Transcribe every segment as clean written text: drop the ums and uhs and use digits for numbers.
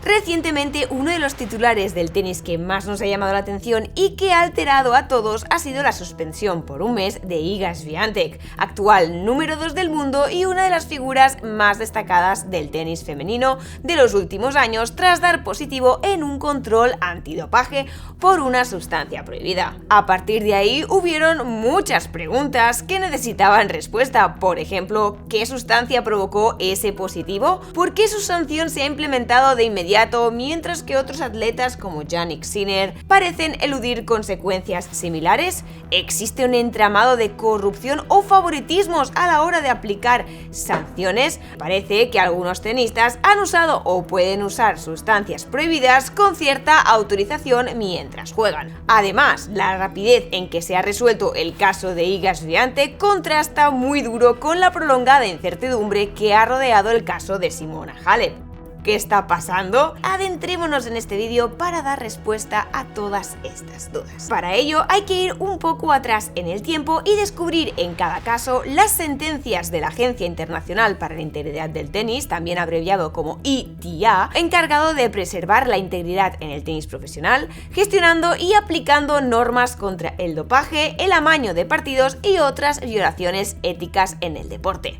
Recientemente, uno de los titulares del tenis que más nos ha llamado la atención y que ha alterado a todos ha sido la suspensión por un mes de Iga Swiatek, actual número 2 del mundo y una de las figuras más destacadas del tenis femenino de los últimos años, tras dar positivo en un control antidopaje por una sustancia prohibida. A partir de ahí hubieron muchas preguntas que necesitaban respuesta. Por ejemplo, ¿qué sustancia provocó ese positivo? ¿Por qué su sanción se ha implementado de inmediato mientras que otros atletas como Jannik Sinner parecen eludir consecuencias similares? ¿Existe un entramado de corrupción o favoritismos a la hora de aplicar sanciones? Parece que algunos tenistas han usado o pueden usar sustancias prohibidas con cierta autorización mientras juegan. Además, la rapidez en que se ha resuelto el caso de Iga Swiatek contrasta muy duro con la prolongada incertidumbre que ha rodeado el caso de Simona Halep. ¿Qué está pasando? Adentrémonos en este vídeo para dar respuesta a todas estas dudas. Para ello hay que ir un poco atrás en el tiempo y descubrir en cada caso las sentencias de la Agencia Internacional para la Integridad del Tenis, también abreviado como ITA, encargado de preservar la integridad en el tenis profesional, gestionando y aplicando normas contra el dopaje, el amaño de partidos y otras violaciones éticas en el deporte.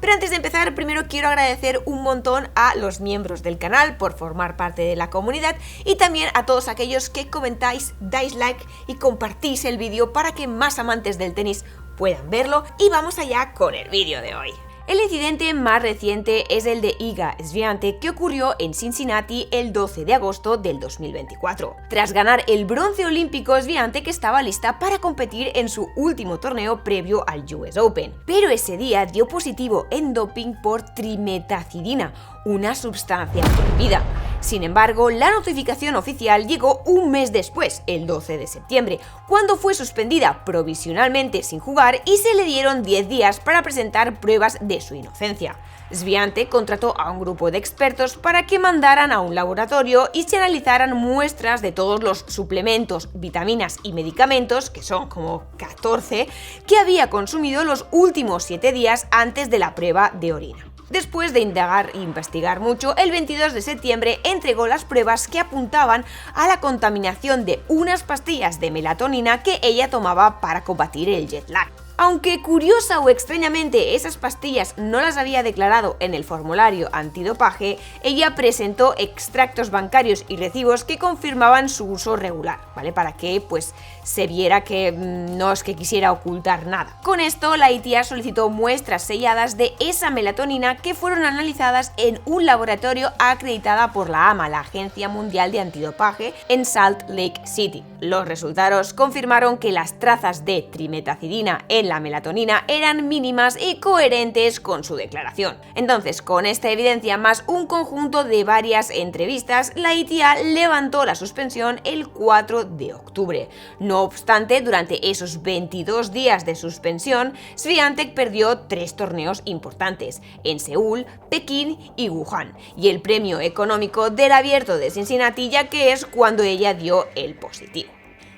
Pero antes de empezar, primero quiero agradecer un montón a los miembros del canal por formar parte de la comunidad y también a todos aquellos que comentáis, dais like y compartís el vídeo para que más amantes del tenis puedan verlo. Y vamos allá con el vídeo de hoy. El incidente más reciente es el de Iga Swiatek, que ocurrió en Cincinnati el 12 de agosto del 2024. Tras ganar el bronce olímpico, Swiatek estaba lista para competir en su último torneo previo al US Open. Pero ese día dio positivo en doping por trimetazidina, una sustancia prohibida. Sin embargo, la notificación oficial llegó un mes después, el 12 de septiembre, cuando fue suspendida provisionalmente sin jugar y se le dieron 10 días para presentar pruebas de su inocencia. Swiatek contrató a un grupo de expertos para que mandaran a un laboratorio y se analizaran muestras de todos los suplementos, vitaminas y medicamentos, que son como 14, que había consumido los últimos 7 días antes de la prueba de orina. Después de indagar e investigar mucho, el 22 de septiembre entregó las pruebas que apuntaban a la contaminación de unas pastillas de melatonina que ella tomaba para combatir el jet lag. Aunque curiosa o extrañamente esas pastillas no las había declarado en el formulario antidopaje, ella presentó extractos bancarios y recibos que confirmaban su uso regular, ¿vale? Para que pues se viera que no es que quisiera ocultar nada. Con esto, la ITA solicitó muestras selladas de esa melatonina que fueron analizadas en un laboratorio acreditada por la AMA, la Agencia Mundial de Antidopaje, en Salt Lake City. Los resultados confirmaron que las trazas de trimetazidina en la melatonina eran mínimas y coherentes con su declaración. Entonces, con esta evidencia más un conjunto de varias entrevistas, la ITA levantó la suspensión el 4 de octubre. No obstante, durante esos 22 días de suspensión, Swiatek perdió 3 torneos importantes, en Seúl, Pekín y Wuhan, y el premio económico del Abierto de Cincinnati, ya que es cuando ella dio el positivo.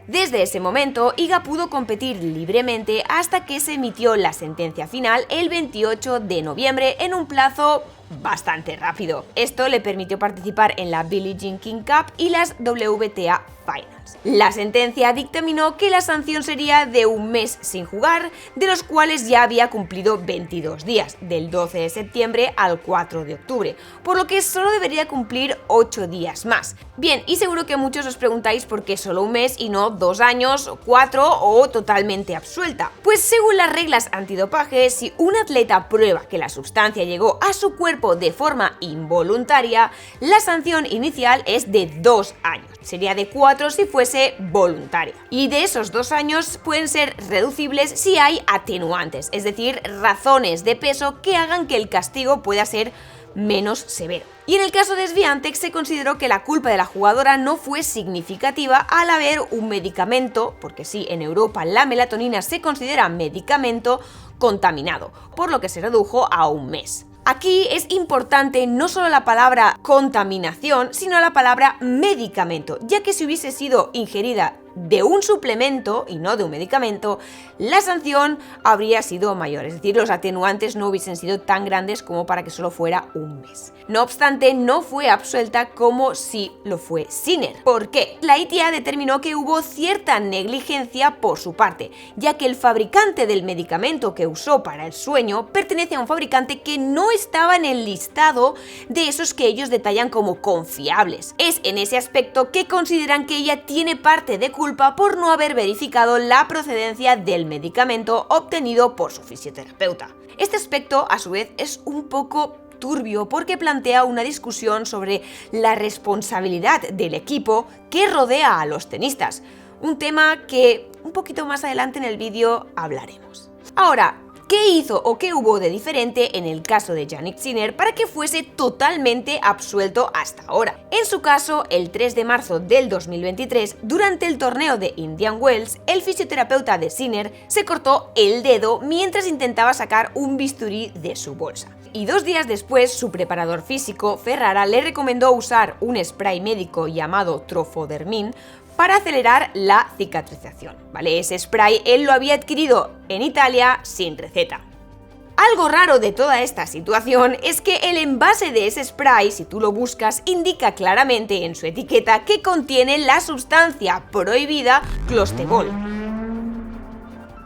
Desde ese momento, Iga pudo competir libremente hasta que se emitió la sentencia final el 28 de noviembre en un plazo bastante rápido. Esto le permitió participar en la Billie Jean King Cup y las WTA Finals. La sentencia dictaminó que la sanción sería de un mes sin jugar, de los cuales ya había cumplido 22 días, del 12 de septiembre al 4 de octubre, por lo que solo debería cumplir 8 días más. Bien, y seguro que muchos os preguntáis por qué solo un mes y no 2 años, 4 o totalmente absuelta. Pues según las reglas antidopaje, si un atleta prueba que la sustancia llegó a su cuerpo de forma involuntaria, la sanción inicial es de 2 años. Sería de 4 si fuese voluntaria. Y de esos 2 años pueden ser reducibles si hay atenuantes, es decir, razones de peso que hagan que el castigo pueda ser menos severo. Y en el caso de Swiatek se consideró que la culpa de la jugadora no fue significativa al haber un medicamento, porque sí, en Europa la melatonina se considera medicamento contaminado, por lo que se redujo a un mes. Aquí es importante no solo la palabra contaminación, sino la palabra medicamento, ya que si hubiese sido ingerida de un suplemento y no de un medicamento, la sanción habría sido mayor, es decir, los atenuantes no hubiesen sido tan grandes como para que solo fuera un mes. No obstante, no fue absuelta como sí lo fue Sinner. ¿Por qué? La ITA determinó que hubo cierta negligencia por su parte, ya que el fabricante del medicamento que usó para el sueño pertenece a un fabricante que no estaba en el listado de esos que ellos detallan como confiables. Es en ese aspecto que consideran que ella tiene parte de culpa por no haber verificado la procedencia del medicamento obtenido por su fisioterapeuta. Este aspecto, a su vez, es un poco turbio porque plantea una discusión sobre la responsabilidad del equipo que rodea a los tenistas, un tema que un poquito más adelante en el vídeo hablaremos. Ahora, ¿qué hizo o qué hubo de diferente en el caso de Jannik Sinner para que fuese totalmente absuelto hasta ahora? En su caso, el 3 de marzo del 2023, durante el torneo de Indian Wells, el fisioterapeuta de Sinner se cortó el dedo mientras intentaba sacar un bisturí de su bolsa. Y 2 días después, su preparador físico, Ferrara, le recomendó usar un spray médico llamado Trofodermin para acelerar la cicatrización, ¿vale? Ese spray él lo había adquirido en Italia sin receta. Algo raro de toda esta situación es que el envase de ese spray, si tú lo buscas, indica claramente en su etiqueta que contiene la sustancia prohibida Clostebol.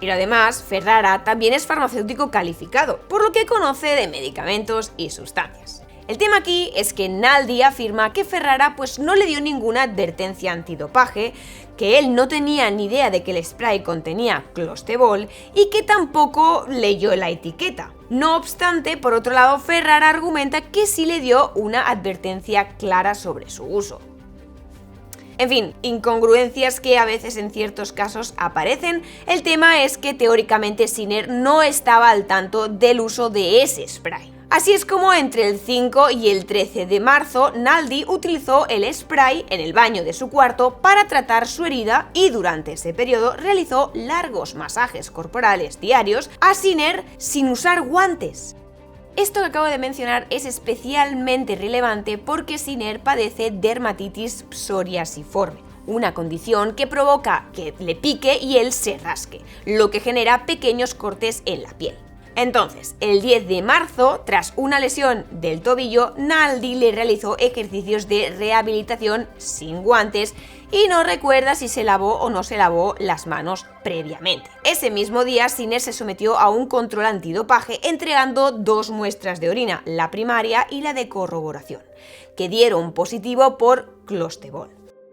Pero además, Ferrara también es farmacéutico calificado, por lo que conoce de medicamentos y sustancias. El tema aquí es que Naldi afirma que Ferrara pues no le dio ninguna advertencia antidopaje, que él no tenía ni idea de que el spray contenía Clostebol y que tampoco leyó la etiqueta. No obstante, por otro lado, Ferrara argumenta que sí le dio una advertencia clara sobre su uso. En fin, incongruencias que a veces en ciertos casos aparecen. El tema es que teóricamente Sinner no estaba al tanto del uso de ese spray. Así es como entre el 5 y el 13 de marzo, Naldi utilizó el spray en el baño de su cuarto para tratar su herida y durante ese periodo realizó largos masajes corporales diarios a Sinner sin usar guantes. Esto que acabo de mencionar es especialmente relevante porque Sinner padece dermatitis psoriasiforme, una condición que provoca que le pique y él se rasque, lo que genera pequeños cortes en la piel. Entonces, el 10 de marzo, tras una lesión del tobillo, Naldi le realizó ejercicios de rehabilitación sin guantes y no recuerda si se lavó o no se lavó las manos previamente. Ese mismo día, Sinner se sometió a un control antidopaje entregando 2 muestras de orina, la primaria y la de corroboración, que dieron positivo por Clostebol,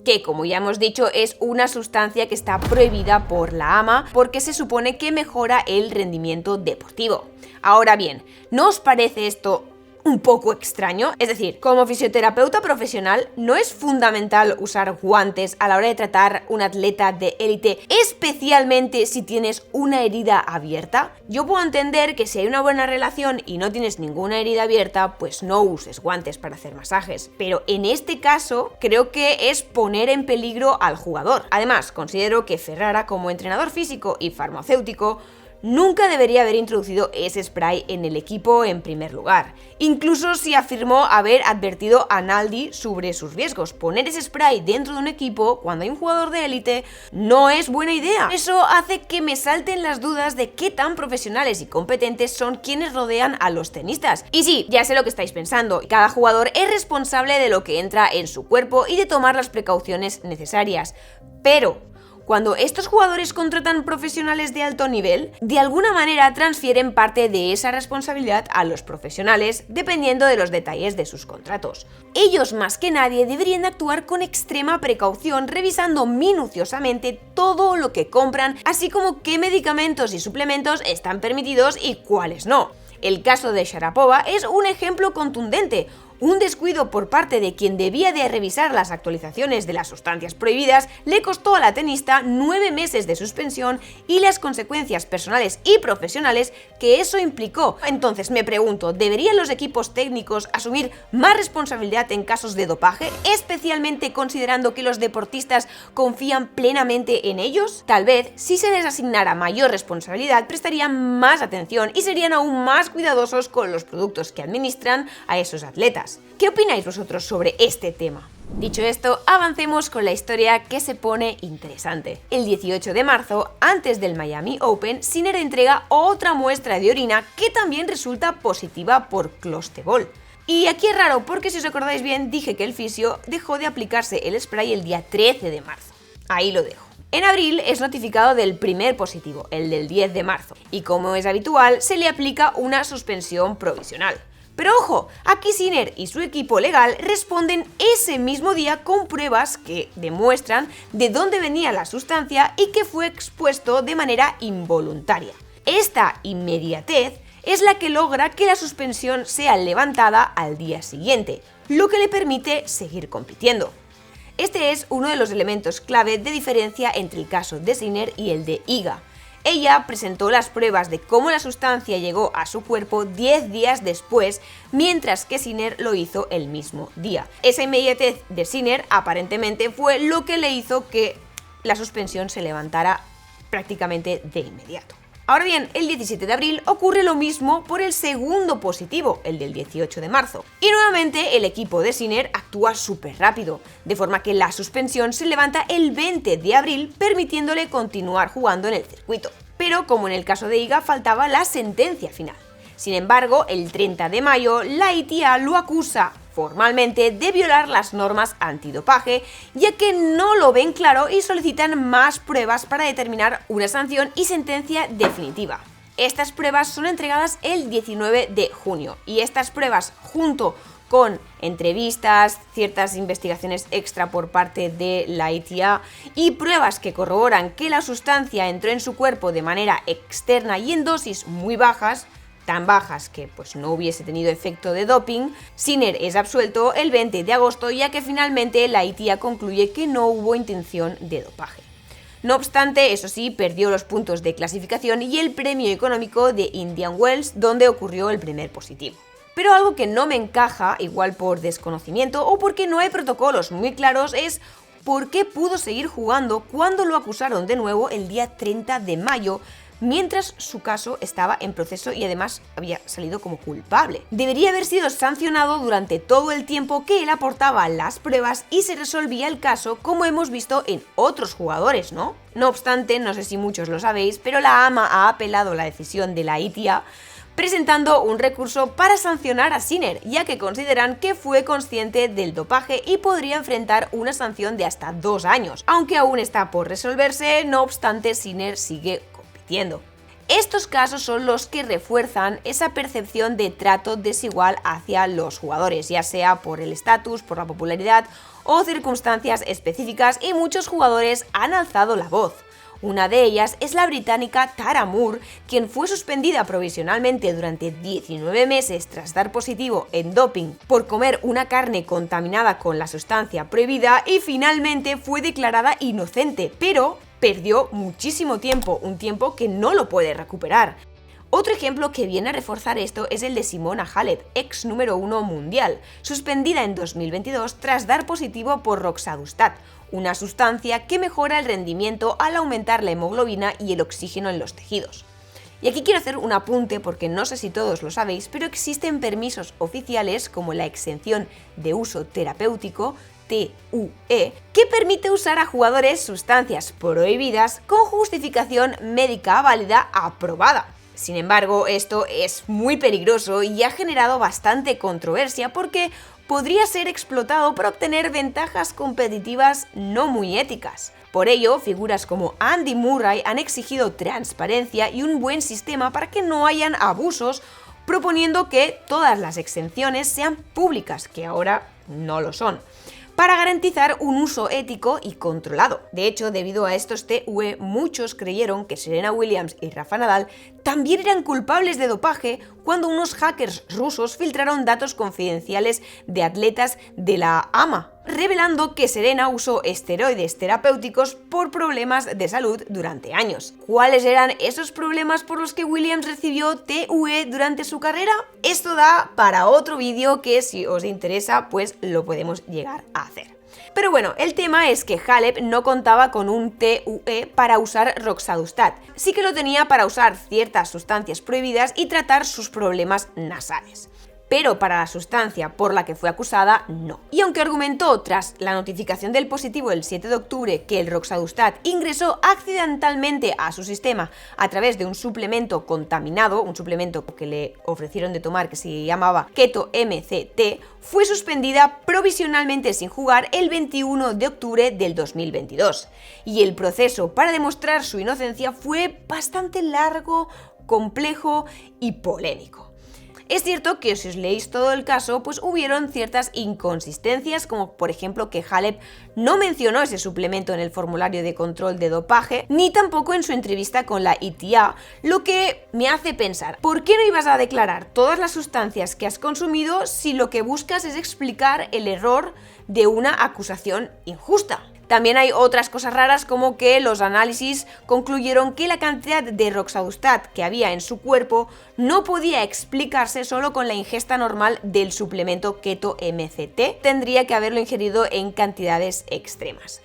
que como ya hemos dicho es una sustancia que está prohibida por la AMA porque se supone que mejora el rendimiento deportivo. Ahora bien, ¿no os parece esto un poco extraño? Es decir, como fisioterapeuta profesional, ¿no es fundamental usar guantes a la hora de tratar un atleta de élite, especialmente si tienes una herida abierta? Yo puedo entender que si hay una buena relación y no tienes ninguna herida abierta, pues no uses guantes para hacer masajes, pero en este caso creo que es poner en peligro al jugador. Además, considero que Ferrara, como entrenador físico y farmacéutico, nunca debería haber introducido ese spray en el equipo en primer lugar, incluso si afirmó haber advertido a Naldi sobre sus riesgos. Poner ese spray dentro de un equipo cuando hay un jugador de élite no es buena idea. Eso hace que me salten las dudas de qué tan profesionales y competentes son quienes rodean a los tenistas. Y sí, ya sé lo que estáis pensando, cada jugador es responsable de lo que entra en su cuerpo y de tomar las precauciones necesarias, pero cuando estos jugadores contratan profesionales de alto nivel, de alguna manera transfieren parte de esa responsabilidad a los profesionales, dependiendo de los detalles de sus contratos. Ellos más que nadie deberían actuar con extrema precaución, revisando minuciosamente todo lo que compran, así como qué medicamentos y suplementos están permitidos y cuáles no. El caso de Sharapova es un ejemplo contundente. Un descuido por parte de quien debía de revisar las actualizaciones de las sustancias prohibidas le costó a la tenista 9 meses de suspensión y las consecuencias personales y profesionales que eso implicó. Entonces me pregunto, ¿deberían los equipos técnicos asumir más responsabilidad en casos de dopaje, especialmente considerando que los deportistas confían plenamente en ellos? Tal vez, si se les asignara mayor responsabilidad, prestarían más atención y serían aún más cuidadosos con los productos que administran a esos atletas. prohibidas. ¿Qué opináis vosotros sobre este tema? Dicho esto, avancemos con la historia que se pone interesante. El 18 de marzo, antes del Miami Open, Sinner entrega otra muestra de orina que también resulta positiva por clostebol. Y aquí es raro porque, si os acordáis bien, dije que el fisio dejó de aplicarse el spray el día 13 de marzo. Ahí lo dejo. En abril es notificado del primer positivo, el del 10 de marzo, y como es habitual, se le aplica una suspensión provisional. Pero ojo, aquí Sinner y su equipo legal responden ese mismo día con pruebas que demuestran de dónde venía la sustancia y que fue expuesto de manera involuntaria. Esta inmediatez es la que logra que la suspensión sea levantada al día siguiente, lo que le permite seguir compitiendo. Este es uno de los elementos clave de diferencia entre el caso de Sinner y el de Iga. Ella presentó las pruebas de cómo la sustancia llegó a su cuerpo 10 días después, mientras que Sinner lo hizo el mismo día. Esa inmediatez de Sinner aparentemente fue lo que le hizo que la suspensión se levantara prácticamente de inmediato. Ahora bien, el 17 de abril ocurre lo mismo por el segundo positivo, el del 18 de marzo. Y nuevamente el equipo de Sinner actúa súper rápido, de forma que la suspensión se levanta el 20 de abril, permitiéndole continuar jugando en el circuito. Pero como en el caso de Iga, faltaba la sentencia final. Sin embargo, el 30 de mayo, la ITA lo acusa formalmente de violar las normas antidopaje, ya que no lo ven claro y solicitan más pruebas para determinar una sanción y sentencia definitiva. Estas pruebas son entregadas el 19 de junio y estas pruebas, junto con entrevistas, ciertas investigaciones extra por parte de la ITA y pruebas que corroboran que la sustancia entró en su cuerpo de manera externa y en dosis muy bajas, tan bajas que pues no hubiese tenido efecto de doping, Sinner es absuelto el 20 de agosto, ya que finalmente la ITA concluye que no hubo intención de dopaje. No obstante, eso sí, perdió los puntos de clasificación y el premio económico de Indian Wells, donde ocurrió el primer positivo. Pero algo que no me encaja, igual por desconocimiento o porque no hay protocolos muy claros, es por qué pudo seguir jugando cuando lo acusaron de nuevo el día 30 de mayo, mientras su caso estaba en proceso y además había salido como culpable. Debería haber sido sancionado durante todo el tiempo que él aportaba las pruebas y se resolvía el caso, como hemos visto en otros jugadores, ¿no? No obstante, no sé si muchos lo sabéis, pero la AMA ha apelado la decisión de la ITA, presentando un recurso para sancionar a Sinner, ya que consideran que fue consciente del dopaje y podría enfrentar una sanción de hasta 2 años. Aunque aún está por resolverse, no obstante, Sinner sigue compitiendo. Estos casos son los que refuerzan esa percepción de trato desigual hacia los jugadores, ya sea por el estatus, por la popularidad o circunstancias específicas, y muchos jugadores han alzado la voz. Una de ellas es la británica Tara Moore, quien fue suspendida provisionalmente durante 19 meses tras dar positivo en doping por comer una carne contaminada con la sustancia prohibida y finalmente fue declarada inocente, pero perdió muchísimo tiempo, un tiempo que no lo puede recuperar. Otro ejemplo que viene a reforzar esto es el de Simona Halep, ex número 1 mundial, suspendida en 2022 tras dar positivo por roxadustat, una sustancia que mejora el rendimiento al aumentar la hemoglobina y el oxígeno en los tejidos. Y aquí quiero hacer un apunte porque no sé si todos lo sabéis, pero existen permisos oficiales como la exención de uso terapéutico, TUE, que permite usar a jugadores sustancias prohibidas con justificación médica válida aprobada. Sin embargo, esto es muy peligroso y ha generado bastante controversia porque podría ser explotado para obtener ventajas competitivas no muy éticas. Por ello, figuras como Andy Murray han exigido transparencia y un buen sistema para que no hayan abusos, proponiendo que todas las exenciones sean públicas, que ahora no lo son, para garantizar un uso ético y controlado. De hecho, debido a estos TUE, muchos creyeron que Serena Williams y Rafa Nadal también eran culpables de dopaje cuando unos hackers rusos filtraron datos confidenciales de atletas de la AMA, revelando que Serena usó esteroides terapéuticos por problemas de salud durante años. ¿Cuáles eran esos problemas por los que Williams recibió TUE durante su carrera? Esto da para otro vídeo que, si os interesa, pues lo podemos llegar a hacer. Pero bueno, el tema es que Halep no contaba con un TUE para usar roxadustat, sí que lo tenía para usar ciertas sustancias prohibidas y tratar sus problemas nasales. pero para la sustancia por la que fue acusada, no. Y aunque argumentó tras la notificación del positivo el 7 de octubre que el roxadustat ingresó accidentalmente a su sistema a través de un suplemento contaminado, un suplemento que le ofrecieron de tomar que se llamaba Keto MCT, fue suspendida provisionalmente sin jugar el 21 de octubre del 2022. Y el proceso para demostrar su inocencia fue bastante largo, complejo y polémico. Es cierto que si os leéis todo el caso, pues hubieron ciertas inconsistencias, como por ejemplo que Halep no mencionó ese suplemento en el formulario de control de dopaje, ni tampoco en su entrevista con la ETA, lo que me hace pensar, ¿por qué no ibas a declarar todas las sustancias que has consumido si lo que buscas es explicar el error de una acusación injusta? También hay otras cosas raras, como que los análisis concluyeron que la cantidad de roxadustat que había en su cuerpo no podía explicarse solo con la ingesta normal del suplemento Keto MCT, tendría que haberlo ingerido en cantidades extremas.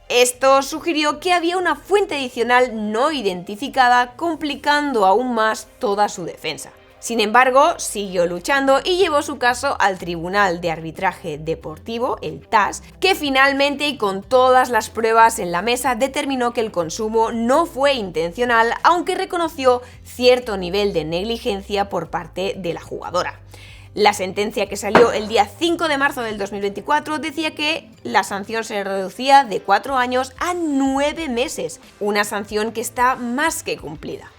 Esto sugirió que había una fuente adicional no identificada, complicando aún más toda su defensa. Sin embargo, siguió luchando y llevó su caso al Tribunal de Arbitraje Deportivo, el TAS, que finalmente y con todas las pruebas en la mesa determinó que el consumo no fue intencional, aunque reconoció cierto nivel de negligencia por parte de la jugadora. La sentencia que salió el día 5 de marzo del 2024 decía que la sanción se reducía de 4 años a 9 meses, una sanción que está más que cumplida.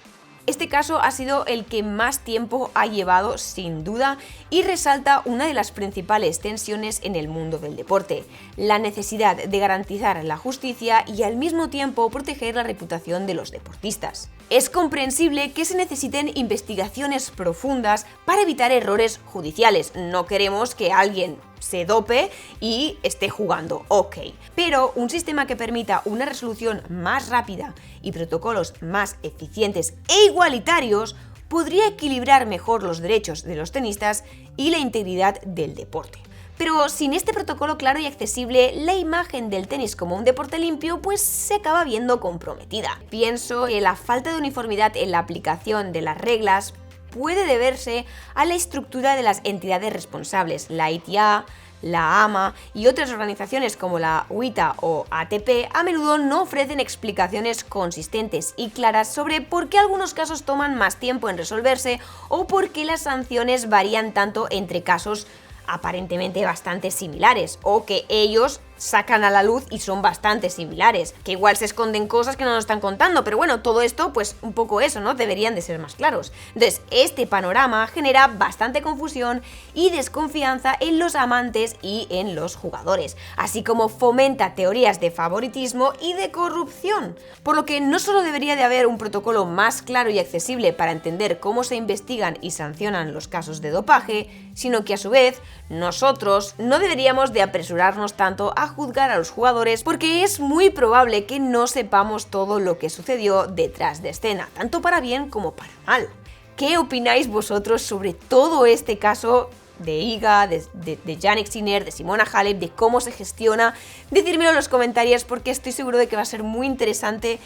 Este caso ha sido el que más tiempo ha llevado, sin duda, y resalta una de las principales tensiones en el mundo del deporte: la necesidad de garantizar la justicia y al mismo tiempo proteger la reputación de los deportistas. Es comprensible que se necesiten investigaciones profundas para evitar errores judiciales. No queremos que alguien se dope y esté jugando, ok. Pero un sistema que permita una resolución más rápida y protocolos más eficientes e igualitarios podría equilibrar mejor los derechos de los tenistas y la integridad del deporte. Pero sin este protocolo claro y accesible, la imagen del tenis como un deporte limpio pues se acaba viendo comprometida. Pienso que la falta de uniformidad en la aplicación de las reglas puede deberse a la estructura de las entidades responsables, la ITA, la AMA y otras organizaciones como la WTA o ATP a menudo no ofrecen explicaciones consistentes y claras sobre por qué algunos casos toman más tiempo en resolverse o por qué las sanciones varían tanto entre casos aparentemente bastante similares, o que ellos sacan a la luz y son bastante similares, que igual se esconden cosas que no nos están contando, pero bueno, todo esto pues un poco eso, ¿no? Deberían de ser más claros. Entonces, este panorama genera bastante confusión y desconfianza en los amantes y en los jugadores, así como fomenta teorías de favoritismo y de corrupción, por lo que no solo debería de haber un protocolo más claro y accesible para entender cómo se investigan y sancionan los casos de dopaje, sino que a su vez nosotros no deberíamos de apresurarnos tanto a juzgar a los jugadores, porque es muy probable que no sepamos todo lo que sucedió detrás de escena, tanto para bien como para mal. ¿Qué opináis vosotros sobre todo este caso de Iga, de Jannik Sinner, de Simona Halep, de cómo se gestiona? Decírmelo en los comentarios, porque estoy seguro de que va a ser muy interesante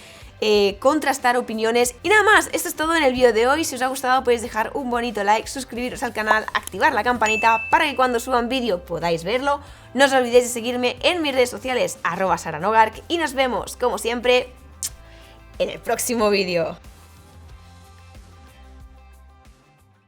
contrastar opiniones. Y nada más, esto es todo en el vídeo de hoy. Si os ha gustado podéis dejar un bonito like, suscribiros al canal, activar la campanita para que cuando suba un vídeo podáis verlo. No os olvidéis de seguirme en mis redes sociales @saranogark y nos vemos, como siempre, en el próximo vídeo.